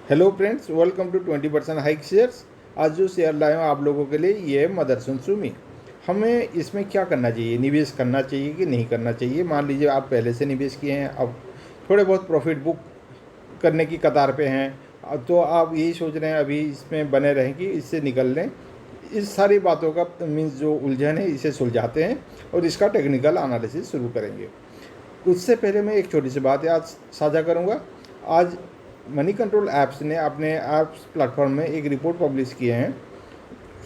Hello friends, welcome to 20% hike shares. आज जो share लाए हूँ आप लोगों के लिए, ये है मदरसन सुमी। हमें इसमें क्या करना चाहिए, निवेश करना चाहिए कि नहीं करना चाहिए। मान लीजिए आप पहले से निवेश किए हैं, अब थोड़े बहुत प्रॉफिट बुक करने की कतार पे हैं, तो आप यही सोच रहे हैं अभी इसमें बने रहें कि इससे निकल लें। इस सारी बातों का मीन्स जो उलझन है, इसे सुलझाते हैं और इसका टेक्निकल एनालिसिस शुरू करेंगे। उससे पहले मैं एक छोटी सी बात आज साझा करूंगा। आज मनी कंट्रोल ऐप्स ने अपने ऐप्स प्लेटफॉर्म में एक रिपोर्ट पब्लिश किए हैं।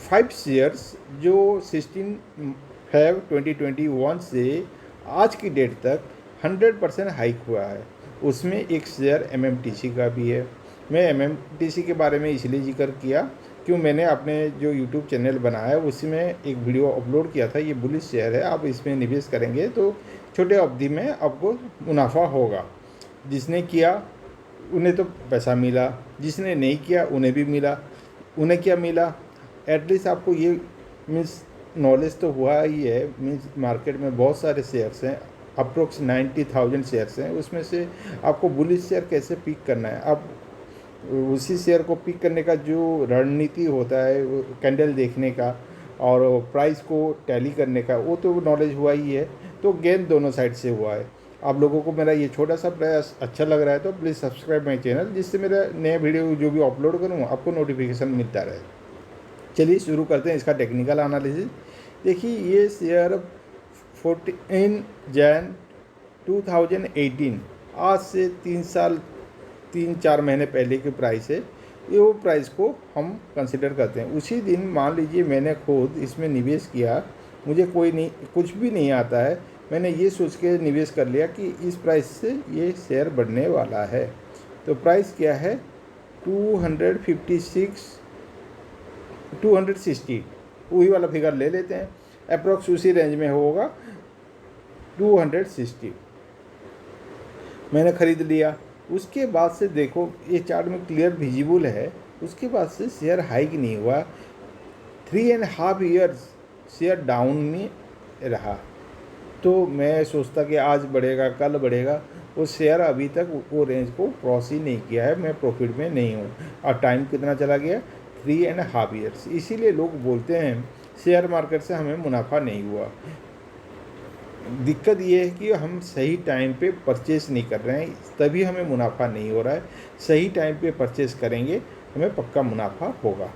5 शेयर्स जो 16 Feb 2021 से आज की डेट तक 100% हाइक हुआ है। उसमें एक शेयर MMTC का भी है। मैं MMTC के बारे में इसलिए जिक्र किया क्यों, मैंने अपने जो YouTube चैनल बनाया है उसी में एक वीडियो अपलोड किया था। ये बुलिश शेयर है, आप इसमें निवेश करेंगे तो छोटे अवधि में आपको मुनाफा होगा। जिसने किया उन्हें तो पैसा मिला, जिसने नहीं किया उन्हें भी मिला। उन्हें क्या मिला, एटलीस्ट आपको ये मीन्स नॉलेज तो हुआ ही है। मीन्स मार्केट में बहुत सारे शेयर्स हैं, अप्रोक्स 90,000 शेयर्स हैं। उसमें से आपको बुलिश शेयर कैसे पिक करना है, आप उसी शेयर को पिक करने का जो रणनीति होता है, कैंडल देखने का और प्राइस को टैली करने का, वो तो नॉलेज हुआ ही है। तो गेन दोनों साइड से हुआ है। आप लोगों को मेरा ये छोटा सा प्रयास अच्छा लग रहा है तो प्लीज़ सब्सक्राइब माई चैनल, जिससे मेरा नए वीडियो जो भी अपलोड करूँ आपको नोटिफिकेशन मिलता रहे। चलिए शुरू करते हैं इसका टेक्निकल एनालिसिस। देखिए, ये शेयर 14 Jan 2018, आज से 3-4 महीने पहले की प्राइस है। ये वो प्राइस को हम कंसिडर करते हैं। उसी दिन मान लीजिए मैंने खुद इसमें निवेश किया, मुझे कुछ भी नहीं आता है, मैंने ये सोच के निवेश कर लिया कि इस प्राइस से ये शेयर बढ़ने वाला है। तो प्राइस क्या है, 260, वही वाला फिगर ले लेते हैं, अप्रोक्स उसी रेंज में होगा 260। मैंने ख़रीद लिया। उसके बाद से देखो, ये चार्ट में क्लियर विजिबल है। उसके बाद से शेयर हाइक नहीं हुआ, 3.5 ईयर्स शेयर डाउन में रहा। तो मैं सोचता कि आज बढ़ेगा, कल बढ़ेगा। वो शेयर अभी तक वो रेंज को क्रॉस ही नहीं किया है। मैं प्रॉफिट में नहीं हूँ। और टाइम कितना चला गया, 3.5 ईयर्स। इसीलिए लोग बोलते हैं शेयर मार्केट से हमें मुनाफा नहीं हुआ। दिक्कत ये है कि हम सही टाइम पे परचेस नहीं कर रहे हैं, तभी हमें मुनाफा नहीं हो रहा है। सही टाइम पे परचेस करेंगे, हमें पक्का मुनाफा होगा।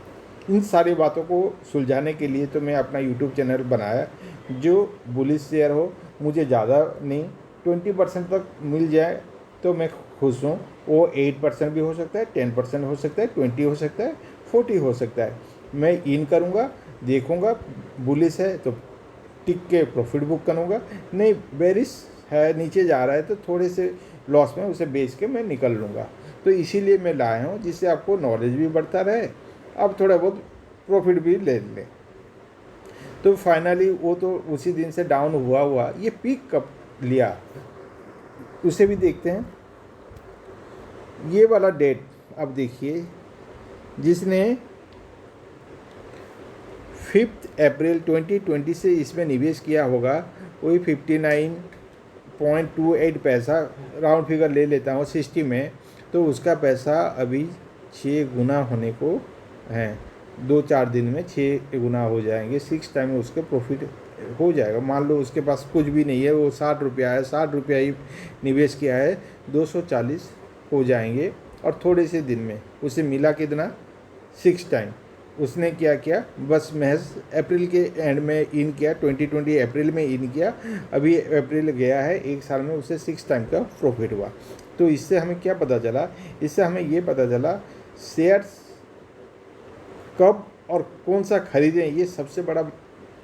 इन सारी बातों को सुलझाने के लिए तो मैं अपना YouTube चैनल बनाया। जो बुलिश शेयर हो, मुझे ज़्यादा नहीं, 20% तक मिल जाए तो मैं खुश हूँ। वो 8% भी हो सकता है, 10% हो सकता है, 20 हो सकता है, 40 हो सकता है। मैं इन करूँगा, देखूँगा, बुलिश है तो टिक के प्रॉफिट बुक करूँगा, नहीं बेरिश है, नीचे जा रहा है तो थोड़े से लॉस में उसे बेच के मैं निकल लूँगा। तो इसीलिए मैं लाया हूँ, जिससे आपको नॉलेज भी बढ़ता रहे, अब थोड़ा बहुत प्रॉफिट भी ले लें। तो फाइनली वो तो उसी दिन से डाउन हुआ ये पीक कब लिया उसे भी देखते हैं। ये वाला डेट अब देखिए, जिसने 5 अप्रैल 2020 से इसमें निवेश किया होगा, वही 59.28 पैसा, राउंड फिगर ले लेता हूँ 60 में, तो उसका पैसा अभी 6 गुना होने को है। 2-4 दिन में 6 गुना हो जाएंगे, 6 टाइम उसके प्रॉफिट हो जाएगा। मान लो उसके पास कुछ भी नहीं है, वो 60 रुपया है, 60 रुपया ही निवेश किया है, 240 हो जाएंगे। और थोड़े से दिन में उसे मिला कितना, 6 टाइम। उसने क्या किया, बस महज अप्रैल के एंड में इन किया, 2020 अप्रैल में इन किया, अभी अप्रैल गया है, एक साल में उसे 6 टाइम का प्रॉफिट हुआ। तो इससे हमें क्या पता चला, इससे हमें ये पता चला शेयर्स कब और कौन सा खरीदें। ये सबसे बड़ा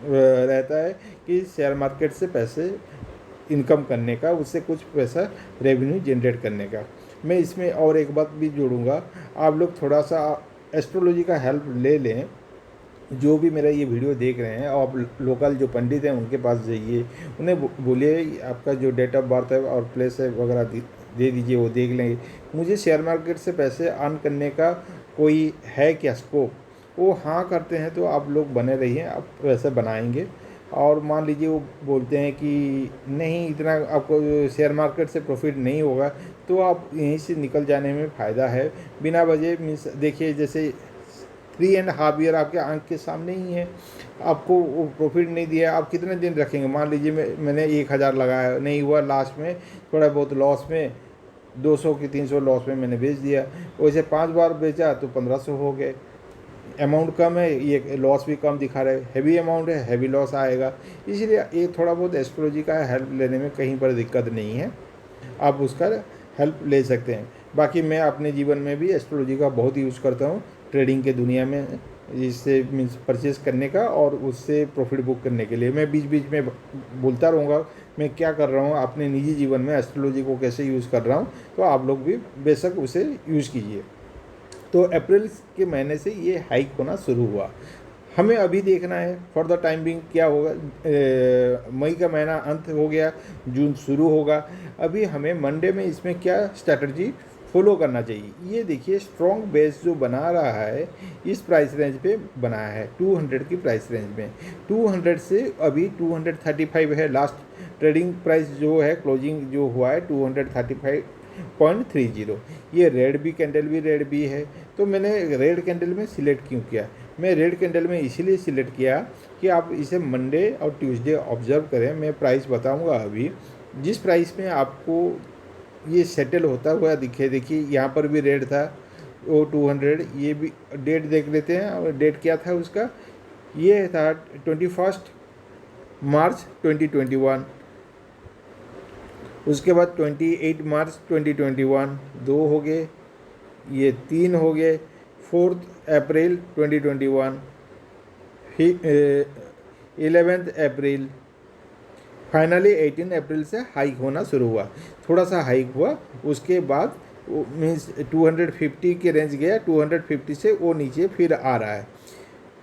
रहता है कि शेयर मार्केट से पैसे इनकम करने का, उससे कुछ पैसा रेवेन्यू जनरेट करने का। मैं इसमें और एक बात भी जोड़ूंगा, आप लोग थोड़ा सा एस्ट्रोलॉजी का हेल्प ले लें। जो भी मेरा ये वीडियो देख रहे हैं, आप लोकल जो पंडित हैं उनके पास जाइए, उन्हें बोलिए आपका जो डेट ऑफ बर्थ है और प्लेस है वगैरह दे दीजिए, वो देख लेंगे। मुझे शेयर मार्केट से पैसे अर्न करने का कोई है क्या स्कोप, वो हाँ करते हैं तो आप लोग बने रहिए, आप पैसे बनाएंगे। और मान लीजिए वो बोलते हैं कि नहीं, इतना आपको शेयर मार्केट से प्रॉफिट नहीं होगा, तो आप यहीं से निकल जाने में फ़ायदा है। बिना वजह मीन्स देखिए जैसे 3.5 ईयर आपके आंख के सामने ही है, आपको वो प्रॉफिट नहीं दिया, आप कितने दिन रखेंगे? मान लीजिए मैंने 1000 लगाया, नहीं हुआ, लास्ट में थोड़ा बहुत लॉस में 200 की 300 लॉस में मैंने बेच दिया। वैसे 5 बार बेचा तो 1500 हो गए। अमाउंट कम है, ये लॉस भी कम दिखा रहे, हैवी अमाउंट है, हैवी लॉस आएगा। इसीलिए ये थोड़ा बहुत एस्ट्रोलॉजी का हेल्प लेने में कहीं पर दिक्कत नहीं है, आप उसका हेल्प ले सकते हैं। बाकी मैं अपने जीवन में भी एस्ट्रोलॉजी का बहुत यूज़ करता हूँ ट्रेडिंग के दुनिया में, इससे मीन्स परचेज करने का और उससे प्रॉफिट बुक करने के लिए। मैं बीच बीच में बोलता रहूँगा मैं क्या कर रहा हूँ अपने निजी जीवन में, एस्ट्रोलॉजी को कैसे यूज़ कर रहा हूँ, तो आप लोग भी बेशक उसे यूज़ कीजिए। तो अप्रैल के महीने से ये हाइक होना शुरू हुआ। हमें अभी देखना है फॉर द टाइम बिंग क्या होगा। मई का महीना अंत हो गया, जून शुरू होगा। अभी हमें मंडे में इसमें क्या स्ट्रैटेजी फॉलो करना चाहिए, ये देखिए स्ट्रॉन्ग बेस जो बना रहा है इस प्राइस रेंज पे बनाया है 200 की प्राइस रेंज में। 200 से अभी 235 है, लास्ट ट्रेडिंग प्राइस जो है क्लोजिंग जो हुआ है 235.30। ये रेड भी कैंडल भी रेड भी है, तो मैंने रेड कैंडल में सिलेक्ट क्यों किया? मैं रेड कैंडल में इसीलिए सिलेक्ट किया कि आप इसे मंडे और ट्यूसडे ऑब्जर्व करें। मैं प्राइस बताऊंगा अभी, जिस प्राइस में आपको ये सेटल होता हुआ दिखे। देखिए यहाँ पर भी रेड था वो 200, ये भी डेट देख लेते हैं। और डेट क्या था उसका, ये था 21 मार्च 2021। उसके बाद 28 मार्च 2021, 2 हो गए, ये 3 हो गए, 4 अप्रैल 2021, फिर 11 अप्रैल, फाइनली 18 अप्रैल से हाइक होना शुरू हुआ। थोड़ा सा हाइक हुआ, उसके बाद मीन्स 250 के रेंज गया, 250 से वो नीचे फिर आ रहा है।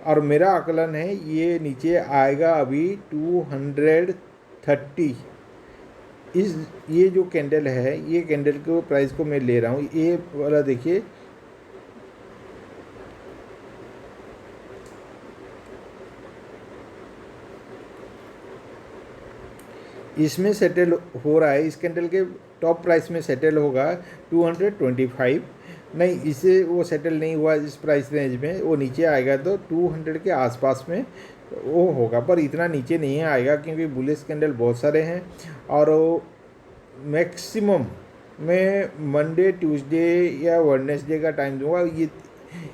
और मेरा आकलन है ये नीचे आएगा अभी 230। ये जो कैंडल है, ये कैंडल के प्राइस को मैं ले रहा हूँ, ये वाला देखिए इसमें सेटल हो रहा है। इस कैंडल के टॉप प्राइस में सेटल होगा 225। नहीं, इसे वो सेटल नहीं हुआ इस प्राइस रेंज में, वो नीचे आएगा तो 200 के आसपास में वो होगा, पर इतना नीचे नहीं आएगा क्योंकि बुलिश कैंडल बहुत सारे हैं। और मैक्सिमम मैं मंडे ट्यूसडे या वेडनेसडे का टाइम दूंगा।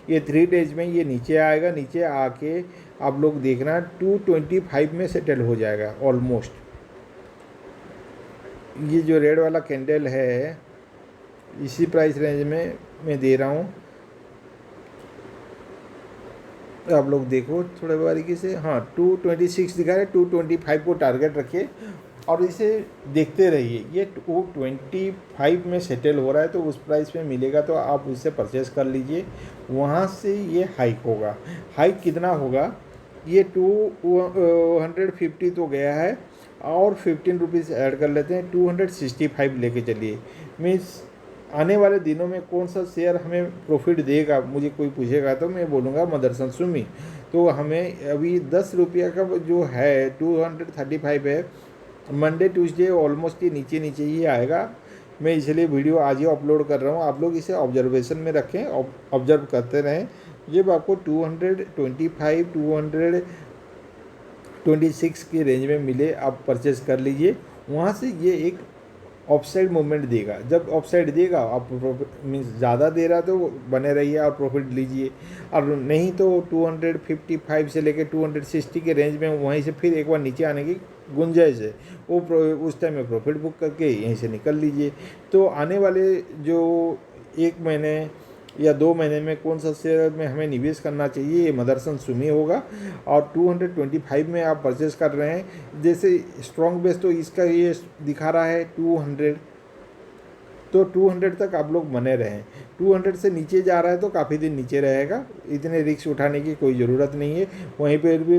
ये 3 डेज में ये नीचे आएगा, नीचे आके आप लोग देखना 225 में सेटल हो जाएगा ऑलमोस्ट। ये जो रेड वाला कैंडल है इसी प्राइस रेंज में मैं दे रहा हूँ, आप लोग देखो थोड़ा बारीकी से। हाँ 226 दिखा रहे, 225 को टारगेट रखिए और इसे देखते रहिए। ये 225 में सेटल हो रहा है तो उस प्राइस में मिलेगा तो आप उससे परचेस कर लीजिए। वहाँ से ये हाइक होगा। हाइक कितना होगा, ये 250 तो गया है और 15 रुपीज़ ऐड कर लेते हैं, 265 लेके चलिए। मीन्स आने वाले दिनों में कौन सा शेयर हमें प्रॉफिट देगा, मुझे कोई पूछेगा तो मैं बोलूँगा मदरसन सुमी। तो हमें अभी 10 रुपया का जो है 235 है, मंडे ट्यूसडे ऑलमोस्ट ये नीचे नीचे ही आएगा। मैं इसलिए वीडियो आज ही अपलोड कर रहा हूँ, आप लोग इसे ऑब्जर्वेशन में रखें, ऑब्जर्व करते रहें। जब आपको 225 226 की रेंज में मिले आप परचेस कर लीजिए। वहाँ से ये एक ऑफसाइड मूवमेंट देगा, जब ऑफसाइड देगा आप मीन्स ज़्यादा दे रहा तो बने रहिए और प्रॉफिट लीजिए, और नहीं तो 255 से लेकर 260 के रेंज में वहीं से फिर एक बार नीचे आने की गुंजाइश है, वो उस टाइम में प्रॉफिट बुक करके यहीं से निकल लीजिए। तो आने वाले जो 1 महीने या 2 महीने में कौन सा शेयर में हमें निवेश करना चाहिए, ये मदरसन सुमी होगा। और 225 में आप परचेस कर रहे हैं, जैसे स्ट्रॉन्ग बेस तो इसका ये दिखा रहा है 200, तो 200 तक आप लोग बने रहें। 200 से नीचे जा रहा है तो काफ़ी दिन नीचे रहेगा, इतने रिस्क उठाने की कोई ज़रूरत नहीं है। वहीं पर भी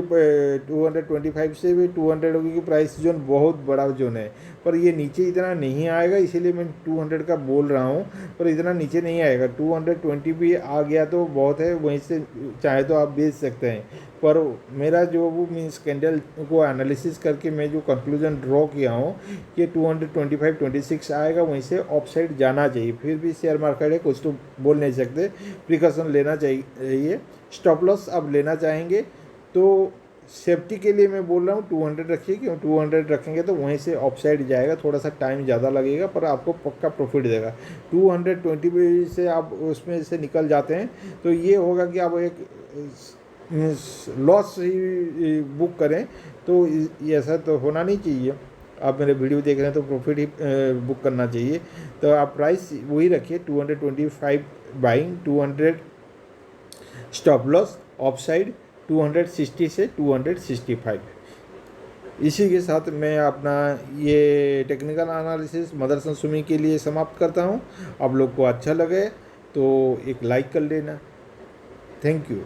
225 से भी 200 की प्राइस जोन बहुत बड़ा जोन है, पर ये नीचे इतना नहीं आएगा, इसीलिए मैं 200 का बोल रहा हूँ, पर इतना नीचे नहीं आएगा। 220 भी आ गया तो बहुत है, वहीं से चाहे तो आप बेच सकते हैं। पर मेरा जो वो मीन्स कैंडल को एनालिसिस करके मैं जो कंक्लूजन ड्रॉ किया हूँ कि 225-26 आएगा, वहीं से ऑफ साइड जाना चाहिए। फिर भी शेयर मार्केट है, कुछ तो बोल नहीं सकते, प्रिकॉशन लेना चाहिए। स्टॉप लॉस अब लेना चाहेंगे तो सेफ्टी के लिए मैं बोल रहा हूँ 200 रखिए, क्यों 200 रखेंगे तो वहीं से ऑफ साइड जाएगा, थोड़ा सा टाइम ज़्यादा लगेगा पर आपको पक्का प्रॉफिट देगा। 220 से आप उसमें से निकल जाते हैं तो ये होगा कि आप एक लॉस ही बुक करें, तो ये ऐसा तो होना नहीं चाहिए। आप मेरे वीडियो देख रहे हैं तो प्रॉफिट ही बुक करना चाहिए। तो आप प्राइस वही रखिए 225 buying, 200 stop loss, of side 260 से 265। इसी के साथ मैं अपना ये टेक्निकल एनालिसिस मदरसन स्विमिंग के लिए समाप्त करता हूँ। आप लोग को अच्छा लगे तो एक लाइक कर लेना। Thank you.